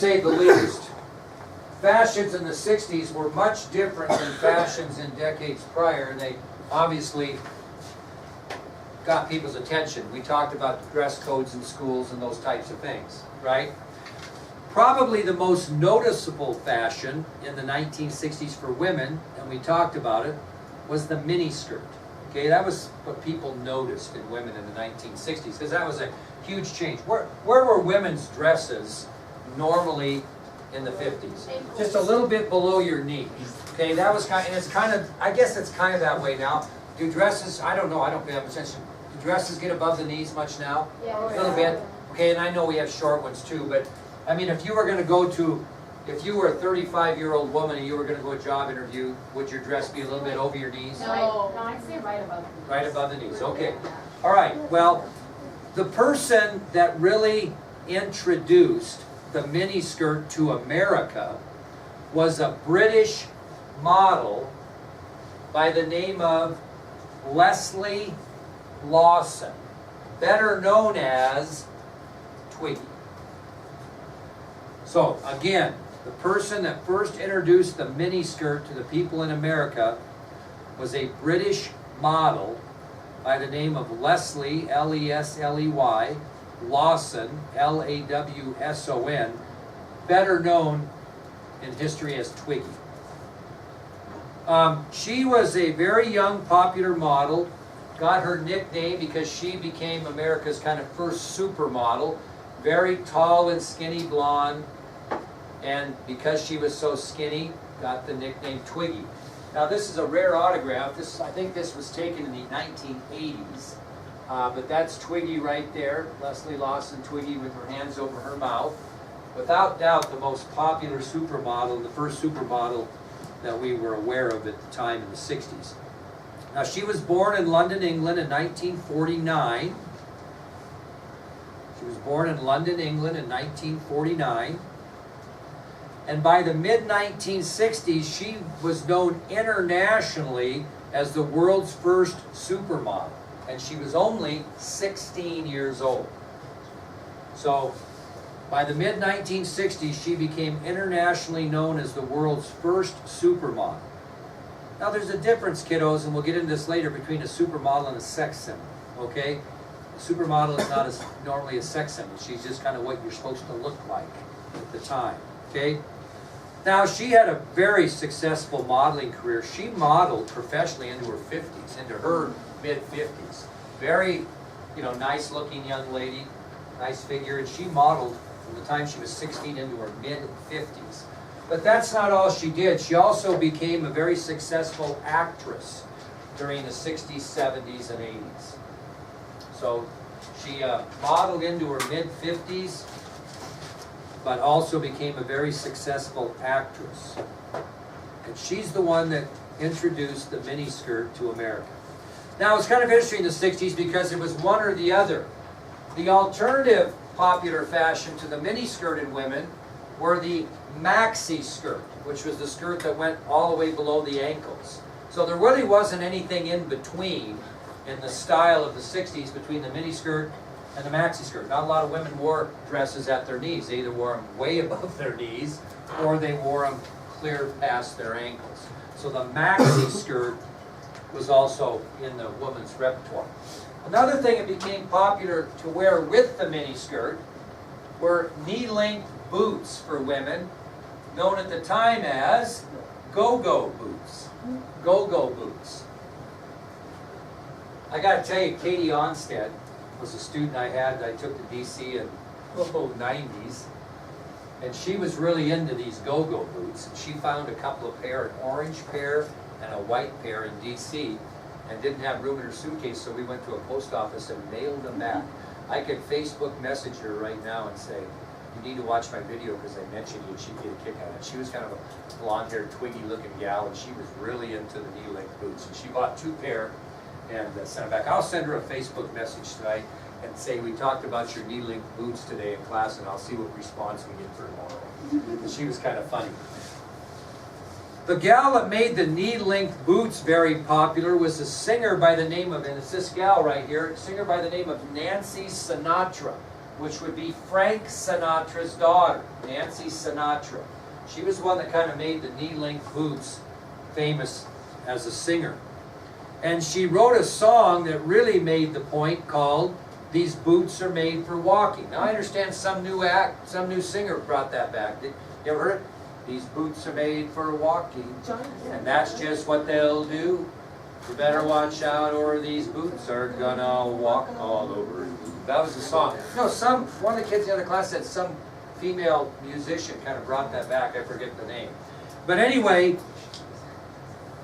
say the least. Fashions in the 60s were much different than fashions in decades prior, and they obviously got people's attention. We talked about dress codes in schools and those types of things, right? Probably the most noticeable fashion in the 1960s for women, and we talked about it, was the miniskirt. Okay, that was what people noticed in women in the 1960s, because that was a huge change. Where were women's dresses normally in the 50s? Just a little bit below your knee. Okay, that was kind of, and it's kind of, I guess it's kind of that way now. Do dresses, I don't know, I don't pay much attention. Do dresses get above the knees much now? Yeah. A little bit. Okay, and I know we have short ones too, but I mean, if you were going to go to, if you were a 35-year-old woman and you were going to go to a job interview, would your dress be a little bit over your knees? No, I'd say right above the knees. Right above the knees, okay. All right, well, the person that really introduced the miniskirt to America was a British model by the name of Leslie Lawson, better known as Twiggy. So again, the person that first introduced the miniskirt to the people in America was a British model by the name of Leslie, L-E-S-L-E-Y, Lawson, L-A-W-S-O-N, better known in history as Twiggy. She was a very young, popular model, got her nickname because she became America's kind of first supermodel, very tall and skinny blonde, and because she was so skinny, got the nickname Twiggy. Now this is a rare autograph. I think this was taken in the 1980s, but that's Twiggy right there, Leslie Lawson Twiggy with her hands over her mouth. Without doubt the most popular supermodel, the first supermodel that we were aware of at the time in the 60s. Now she was born in London, England in 1949. She was born in London, England in 1949. And by the mid-1960s, she was known internationally as the world's first supermodel. And she was only 16 years old. So by the mid-1960s, she became internationally known as the world's first supermodel. Now there's a difference, kiddos, and we'll get into this later, between a supermodel and a sex symbol, okay? A supermodel is not normally a sex symbol. She's just kind of what you're supposed to look like at the time, okay? Now, she had a very successful modeling career. She modeled professionally into her 50s, into her mid-50s. Very, nice-looking young lady, nice figure, and she modeled from the time she was 16 into her mid-50s. But that's not all she did. She also became a very successful actress during the 60s, 70s, and 80s. So she modeled into her mid-50s, but also became a very successful actress. And she's the one that introduced the miniskirt to America. Now, it's kind of interesting in the 60s because it was one or the other. The alternative popular fashion to the miniskirt in women were the maxi skirt, which was the skirt that went all the way below the ankles. So there really wasn't anything in between in the style of the 60s between the miniskirt and the maxi skirt. Not a lot of women wore dresses at their knees. They either wore them way above their knees or they wore them clear past their ankles. So the maxi skirt was also in the woman's repertoire. Another thing that became popular to wear with the miniskirt were knee-length boots for women, known at the time as go-go boots. Go-go boots. I got to tell you, Katie Onstead was a student I had that I took to DC in the 90s, and she was really into these go-go boots. And she found a couple of pair, an orange pair and a white pair in DC, and didn't have room in her suitcase, so we went to a post office and mailed them back. I could Facebook message her right now and say, you need to watch my video because I mentioned you and she'd get a kick out of it. She was kind of a blonde-haired, twiggy-looking gal, and she was really into the knee-length boots. And she bought 2 pair and sent them back. I'll send her a Facebook message tonight and say, we talked about your knee-length boots today in class, and I'll see what response we get for tomorrow. She was kind of funny. The gal that made the knee-length boots very popular was a singer by the name of, and it's this gal right here, a singer by the name of Nancy Sinatra. which would be Frank Sinatra's daughter, Nancy Sinatra. She was one that kind of made the knee-length boots famous as a singer. And she wrote a song that really made the point called "These Boots Are Made for Walking." Now I understand some new singer brought that back. Did you ever heard it? These boots are made for walking, and that's just what they'll do. You better watch out or these boots are gonna walk all over you. That was the song. No, one of the kids in the other class said some female musician kind of brought that back. I forget the name. But anyway,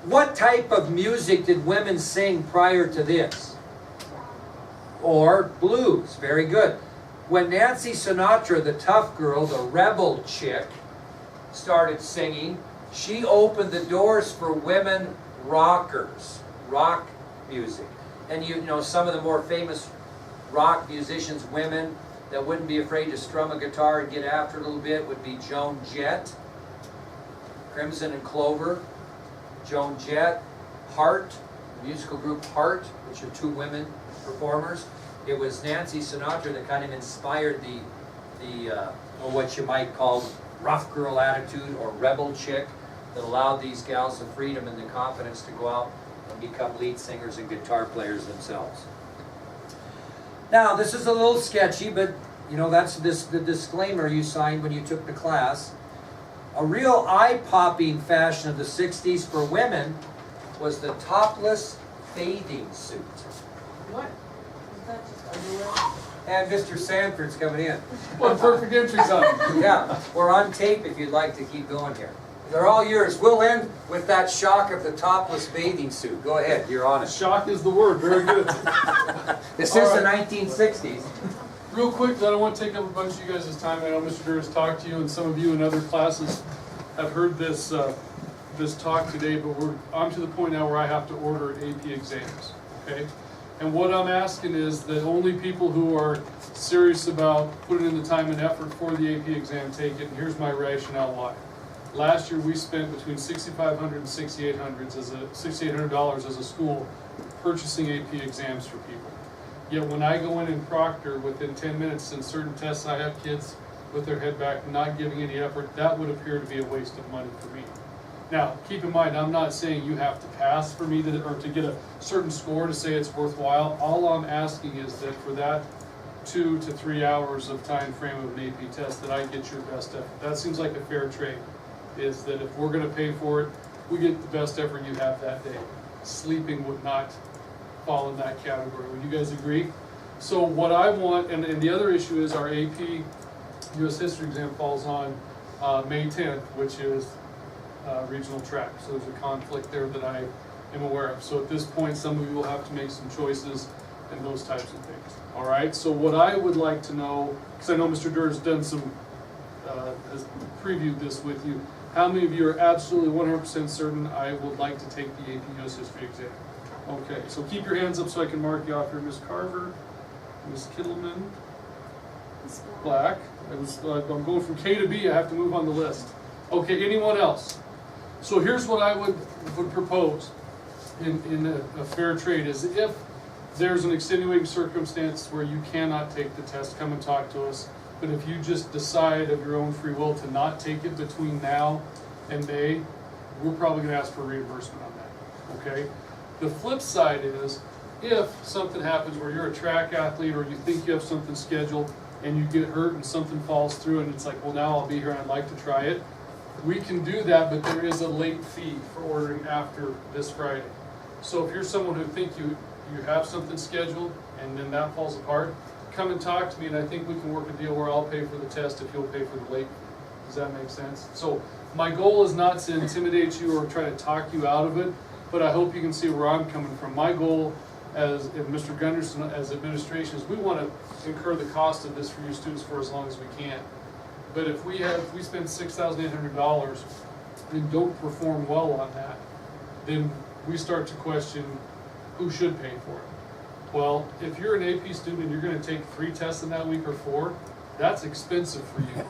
what type of music did women sing prior to this? Or blues. Very good. When Nancy Sinatra, the tough girl, the rebel chick, started singing, she opened the doors for women rockers, rock music. And you know, some of the more famous rock musicians, women that wouldn't be afraid to strum a guitar and get after it a little bit would be Joan Jett, Crimson and Clover, Joan Jett, Heart, the musical group Heart, which are two women performers. It was Nancy Sinatra that kind of inspired or what you might call rough girl attitude or rebel chick that allowed these gals the freedom and the confidence to go out and become lead singers and guitar players themselves. Now, this is a little sketchy, but you know, that's the disclaimer you signed when you took the class. A real eye-popping fashion of the 60s for women was the topless bathing suit. What? Is that just underwear? And Mr. Sanford's coming in. What a perfect entry time. Yeah, we're on tape if you'd like to keep going here. They're all yours. We'll end with that shock of the topless bathing suit. Go ahead, you're on it. Shock is the word. Very good. This All is right. the 1960s. Real quick, I don't want to take up a bunch of you guys' time. I know Mr. Durr has talked to you, and some of you in other classes have heard this this talk today, but I'm to the point now where I have to order AP exams, okay? And what I'm asking is that only people who are serious about putting in the time and effort for the AP exam take it, and here's my rationale why. Last year we spent between $6,500 and $6,800 as a school purchasing AP exams for people. Yet when I go in and proctor within 10 minutes in certain tests, I have kids with their head back, not giving any effort. That would appear to be a waste of money for me. Now, keep in mind, I'm not saying you have to pass for me or to get a certain score to say it's worthwhile. All I'm asking is that for that 2 to 3 hours of time frame of an AP test, that I get your best effort. That seems like a fair trade, is that if we're going to pay for it, we get the best effort you have that day. Sleeping would not fall in that category. Would you guys agree? So what I want, and the other issue is our AP U.S. History exam falls on May 10th, which is regional track. So there's a conflict there that I am aware of. So at this point, some of you will have to make some choices and those types of things. All right, so what I would like to know, because I know Mr. Durr has done some, has previewed this with you, how many of you are absolutely 100% certain I would like to take the AP U.S. History exam? Okay, so keep your hands up so I can mark you off here. Ms. Carver, Ms. Kittleman, Black. I'm going from K to B, I have to move on the list. Okay, anyone else? So here's what I would propose in a fair trade is if there's an extenuating circumstance where you cannot take the test, come and talk to us. But if you just decide of your own free will to not take it between now and May, we're probably going to ask for reimbursement on that, okay? The flip side is, if something happens where you're a track athlete or you think you have something scheduled and you get hurt and something falls through and it's like, well, now I'll be here and I'd like to try it, we can do that, but there is a late fee for ordering after this Friday. So if you're someone who think you have something scheduled and then that falls apart, come and talk to me and I think we can work a deal where I'll pay for the test if you'll pay for the late fee. Does that make sense? So my goal is not to intimidate you or try to talk you out of it, but I hope you can see where I'm coming from. My goal as Mr. Gunderson, as administration, is we want to incur the cost of this for your students for as long as we can. But if we spend $6,800 and don't perform well on that, then we start to question who should pay for it. Well, if you're an AP student and you're going to take 3 tests in that week or 4, that's expensive for you.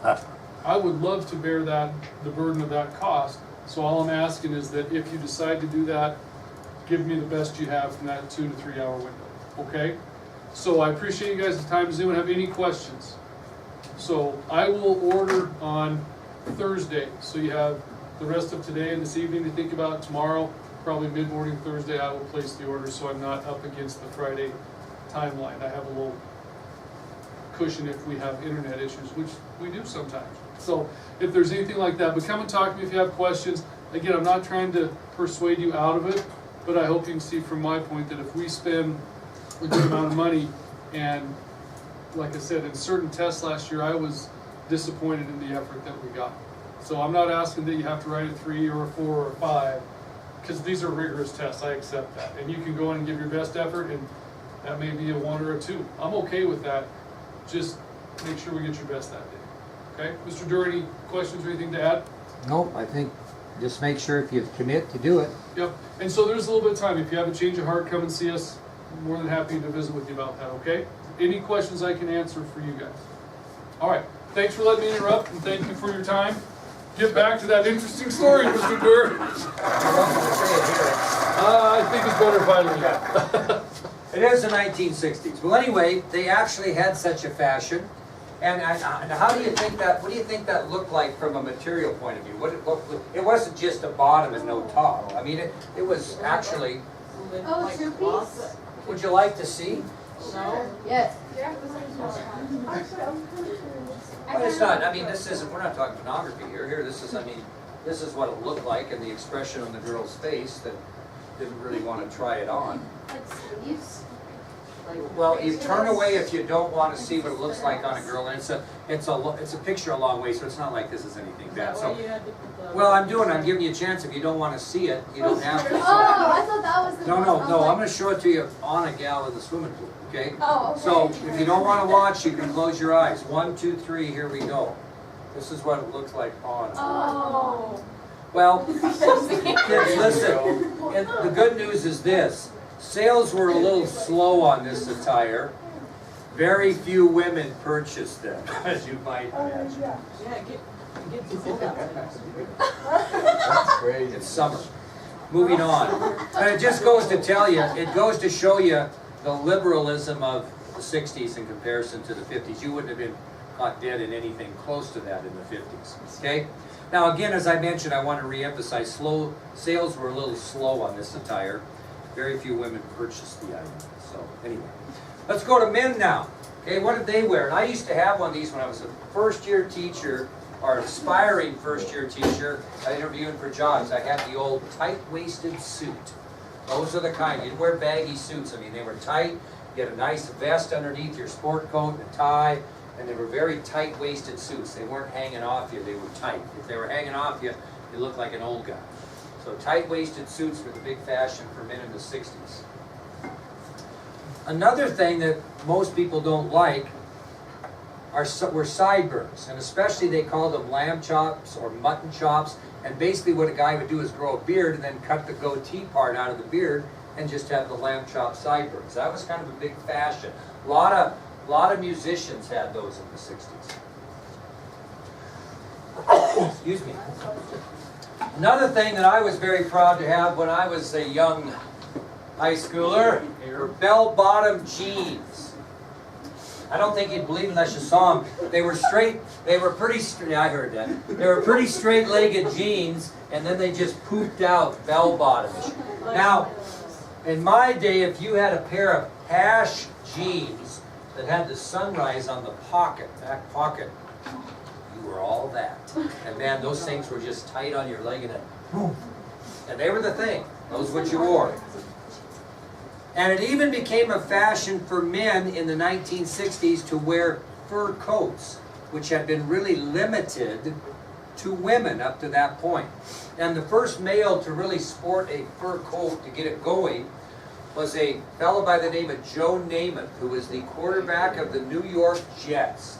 I would love to bear the burden of that cost. So all I'm asking is that if you decide to do that, give me the best you have from that 2 to 3 hour window, okay? So I appreciate you guys' time. Does anyone have any questions? So I will order on Thursday, so you have the rest of today and this evening to think about. Tomorrow, probably mid-morning Thursday, I will place the order so I'm not up against the Friday timeline. I have a little cushion if we have internet issues, which we do sometimes. So if there's anything like that, but come and talk to me if you have questions. Again, I'm not trying to persuade you out of it, but I hope you can see from my point that if we spend a good amount of money, and like I said, in certain tests last year, I was disappointed in the effort that we got. So I'm not asking that you have to write a 3 or a 4 or a 5, because these are rigorous tests, I accept that. And you can go in and give your best effort, and that may be a 1 or a 2. I'm okay with that. Just make sure we get your best that day. Okay? Mr. Durr, any questions or anything to add? Nope, I think just make sure if you commit to do it. Yep. And so there's a little bit of time. If you have a change of heart, come and see us. I'm more than happy to visit with you about that, okay? Any questions I can answer for you guys? All right. Thanks for letting me interrupt, and thank you for your time. Get back to that interesting story, Mr. Durr. I think it's better if I leave. It is the 1960s. Well, anyway, they actually had such a fashion. And how do you think that, what do you think that looked like from a material point of view? It wasn't just a bottom and no top. I mean, it was actually... Oh, two-piece? Would you like to see? No. Yes. But it's not, I mean, this isn't, we're not talking pornography here. Here, this is, I mean, this is what it looked like and the expression on the girl's face that didn't really want to try it on. Well, you turn away if you don't want to see what it looks like on a girl, and it's a picture a long way, so it's not like this is anything bad. So, well, I'm giving you a chance. If you don't want to see it, you don't have to. Oh, I thought that was the No, I'm going to show it to you on a gal in the swimming pool, okay? Oh, okay. So, if you don't want to watch, you can close your eyes. 1, 2, 3, here we go. This is what it looks like on. Oh. Well, kids, listen, and the good news is this. Sales were a little slow on this attire. Very few women purchased them, as you might imagine. Yeah, get the book out. That's great. It's summer. Moving on. And it just goes to tell you, it goes to show you the liberalism of the 60s in comparison to the 50s. You wouldn't have been caught dead in anything close to that in the 50s. Okay? Now again, as I mentioned, I want to re-emphasize, sales were a little slow on this attire. Very few women purchased the item. So anyway, let's go to men now. Okay, what did they wear? And I used to have one of these when I was a first-year teacher or aspiring first-year teacher. Interviewing for jobs. I had the old tight-waisted suit. Those are the kind. You didn't wear baggy suits. I mean, they were tight. You had a nice vest underneath your sport coat and a tie, and they were very tight-waisted suits. They weren't hanging off you. They were tight. If they were hanging off you, you looked like an old guy. So tight-waisted suits were the big fashion for men in the 60s. Another thing that most people don't like were sideburns, and especially they called them lamb chops or mutton chops, and basically what a guy would do is grow a beard and then cut the goatee part out of the beard and just have the lamb chop sideburns. That was kind of a big fashion. A lot of musicians had those in the 60s. Excuse me. Another thing that I was very proud to have when I was a young high schooler were bell-bottom jeans. I don't think you'd believe unless you saw them. They were straight, they were pretty straight, I heard that. They were pretty straight-legged jeans, and then they just pooped out bell-bottoms. Now, in my day, if you had a pair of hash jeans that had the sunrise on the back pocket, you were all that. And man, those things were just tight on your leg and then boom. And they were the thing. Those were what you wore. And it even became a fashion for men in the 1960s to wear fur coats, which had been really limited to women up to that point. And the first male to really sport a fur coat to get it going was a fellow by the name of Joe Namath, who was the quarterback of the New York Jets,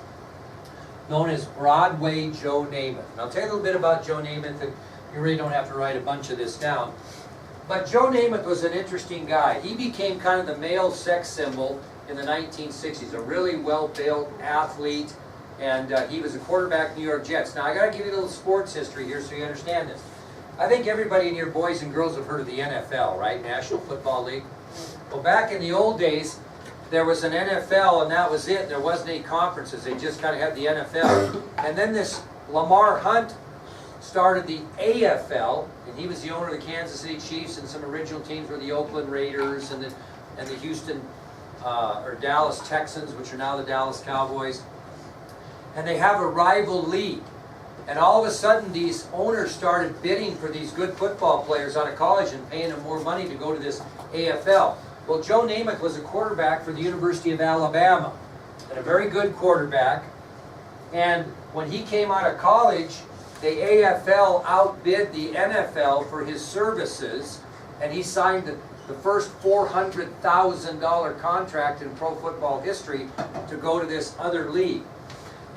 known as Broadway Joe Namath. And I'll tell you a little bit about Joe Namath, and you really don't have to write a bunch of this down. But Joe Namath was an interesting guy. He became kind of the male sex symbol in the 1960s, a really well-built athlete, and he was a quarterback of the New York Jets. Now, I got to give you a little sports history here so you understand this. I think everybody in here, boys and girls, have heard of the NFL, right? National Football League. Well, back in the old days, there was an NFL, and that was it. There wasn't any conferences. They just kind of had the NFL. And then this Lamar Hunt started the AFL, and he was the owner of the Kansas City Chiefs, and some original teams were the Oakland Raiders and the Houston or Dallas Texans, which are now the Dallas Cowboys. And they have a rival league. And all of a sudden, these owners started bidding for these good football players out of college and paying them more money to go to this AFL. Well, Joe Namath was a quarterback for the University of Alabama, and a very good quarterback. And when he came out of college, the AFL outbid the NFL for his services, and he signed the first $400,000 contract in pro football history to go to this other league.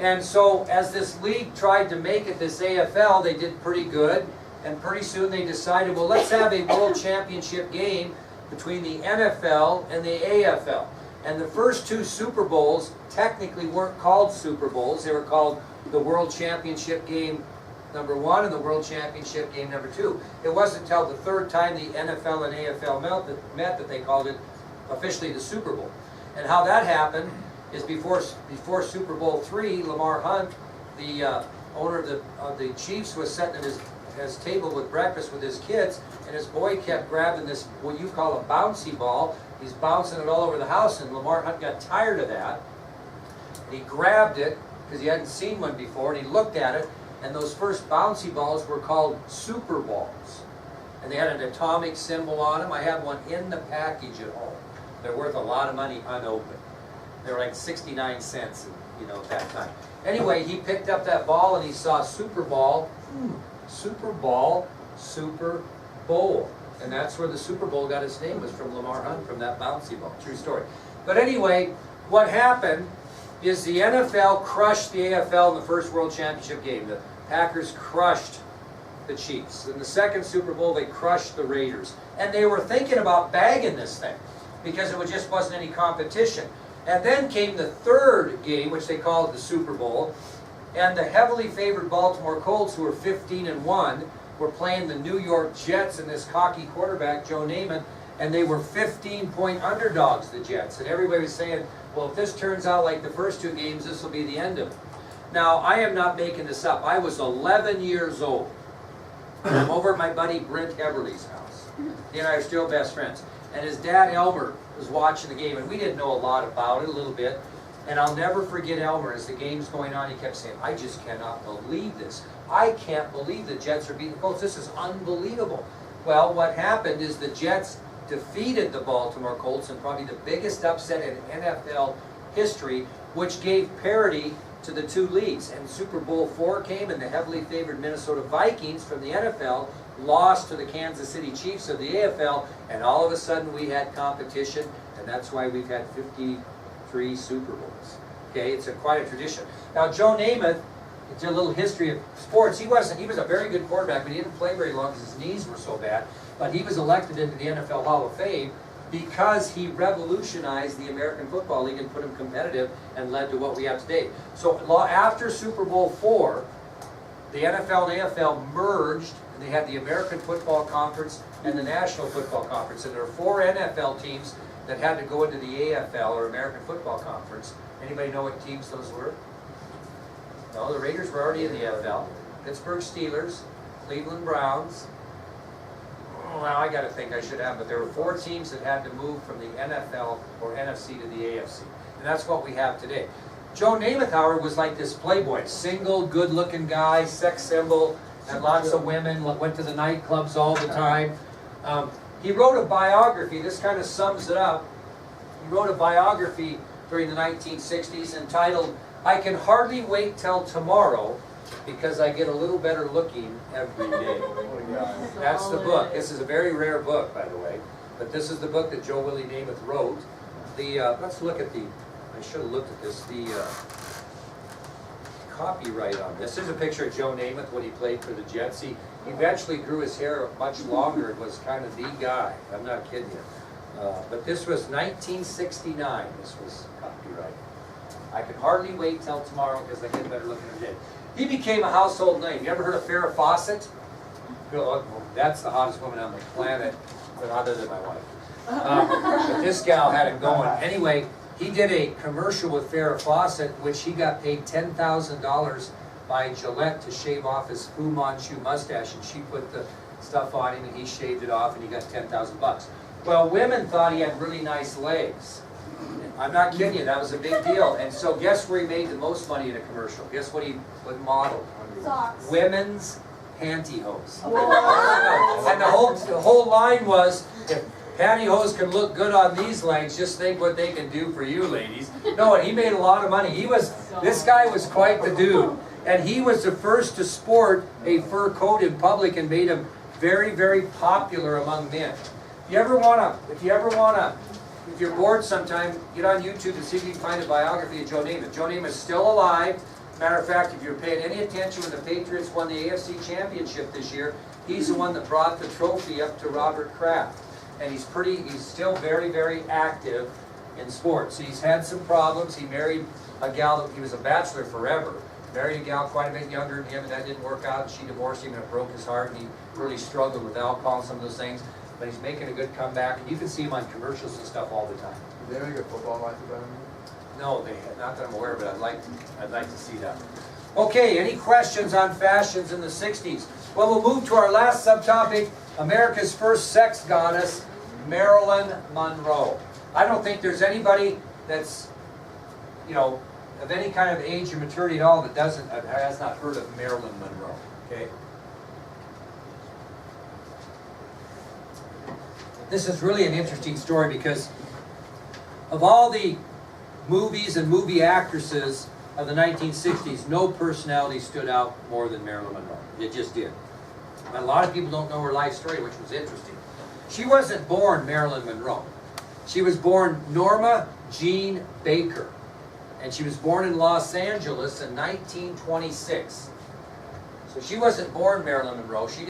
And so as this league tried to make it this AFL, they did pretty good, and pretty soon they decided, well, let's have a world championship game between the NFL and the AFL. And the first two Super Bowls technically weren't called Super Bowls. They were called the World Championship Game number 1 and the World Championship Game number 2. It wasn't until the third time the NFL and AFL met that they called it officially the Super Bowl. And how that happened is before Super Bowl III, Lamar Hunt, the owner of the Chiefs, was sitting at his table with breakfast with his kids, and his boy kept grabbing this, what you call a bouncy ball. He's bouncing it all over the house, and Lamar Hunt got tired of that. And he grabbed it, because he hadn't seen one before, and he looked at it, and those first bouncy balls were called Super Balls. And they had an atomic symbol on them. I have one in the package at home. They're worth a lot of money unopened. They were like 69 cents, at that time. Anyway, he picked up that ball and he saw Super Ball, Super Ball, Super Bowl. And that's where the Super Bowl got its name, was from Lamar Hunt, from that bouncy ball. True story. But anyway, what happened is the NFL crushed the AFL in the first World Championship game. The Packers crushed the Chiefs. In the second Super Bowl, they crushed the Raiders. And they were thinking about bagging this thing, because it just wasn't any competition. And then came the third game, which they called the Super Bowl, and the heavily favored Baltimore Colts, who were 15-1, were playing the New York Jets and this cocky quarterback, Joe Namath, and they were 15-point underdogs, the Jets. And everybody was saying, well, if this turns out like the first two games, this will be the end of it. Now, I am not making this up. I was 11 years old. And I'm over at my buddy Brent Everly's house. He and I are still best friends. And his dad, Elmer, was watching the game, and we didn't know a lot about it, a little bit. And I'll never forget Elmer, as the game's going on, he kept saying, I just cannot believe this. I can't believe the Jets are beating the Colts. This is unbelievable. Well, what happened is the Jets defeated the Baltimore Colts in probably the biggest upset in NFL history, which gave parity to the two leagues. And Super Bowl IV came, and the heavily favored Minnesota Vikings from the NFL lost to the Kansas City Chiefs of the AFL, and all of a sudden we had competition, and that's why we've had 53 Super Bowls. Okay, it's quite a tradition. Now, Joe Namath, it's a little history of sports. He was a very good quarterback, but he didn't play very long because his knees were so bad. But he was elected into the NFL Hall of Fame because he revolutionized the American Football League and put him competitive and led to what we have today. So after Super Bowl IV, the NFL and AFL merged, and they had the American Football Conference and the National Football Conference. And there are 4 NFL teams that had to go into the AFL, or American Football Conference. Anybody know what teams those were? No, the Raiders were already in the AFL. Pittsburgh Steelers, Cleveland Browns. Well, I got to think I should have, but there were 4 teams that had to move from the NFL or NFC to the AFC. And that's what we have today. Joe Namath, however, was like this playboy, single, good-looking guy, sex symbol, had lots of women, went to the nightclubs all the time. He wrote a biography, this kind of sums it up. He wrote a biography during the 1960s entitled, I Can Hardly Wait Till Tomorrow Because I Get a Little Better Looking Every Day. That's the book. This is a very rare book, by the way. But this is the book that Joe Willie Namath wrote. Let's look at I should have looked at this, the copyright on this. This is a picture of Joe Namath when he played for the Jets. He eventually grew his hair much longer and was kind of the guy. I'm not kidding you. But this was 1969. This was copyright. I Can Hardly Wait Till Tomorrow Because I Get Better Looking Every Day. He became a household name. You ever heard of Farrah Fawcett? Well, that's the hottest woman on the planet, but other than my wife. But this gal had it going. Anyway, He did a commercial with Farrah Fawcett, which he got paid $10,000 by Gillette to shave off his Fu Manchu mustache, and she put the stuff on him, and he shaved it off, and he got 10,000 bucks. Well, women thought he had really nice legs. I'm not kidding you, that was a big deal. And so guess where he made the most money in a commercial? Guess what he modeled? Socks. Women's pantyhose. Whoa. And the whole line was, if pantyhose can look good on these legs, just think what they can do for you ladies. No, and he made a lot of money. This guy was quite the dude. And he was the first to sport a fur coat in public and made him very, very popular among men. If you're bored sometime, get on YouTube and see if you can find a biography of Joe Namath. Joe Namath is still alive. Matter of fact, if you're paying any attention when the Patriots won the AFC Championship this year, he's the one that brought the trophy up to Robert Kraft. And he's still very, very active in sports. He's had some problems. He married a gal, he was a bachelor forever. Married a gal quite a bit younger than him, and that didn't work out. And she divorced him, and it broke his heart, and he really struggled with alcohol and some of those things. But he's making a good comeback, and you can see him on commercials and stuff all the time. Did they make a football life about him? No, they not that I'm aware, but I'd like to see that. Okay, any questions on fashions in the 60s? Well, we'll move to our last subtopic, America's first sex goddess, Marilyn Monroe. I don't think there's anybody that's, of any kind of age or maturity at all that has not heard of Marilyn Monroe, okay? This is really an interesting story because of all the movies and movie actresses of the 1960s, no personality stood out more than Marilyn Monroe. It just did. And a lot of people don't know her life story, which was interesting. She wasn't born Marilyn Monroe. She was born Norma Jean Baker. And she was born in Los Angeles in 1926. So she wasn't born Marilyn Monroe. She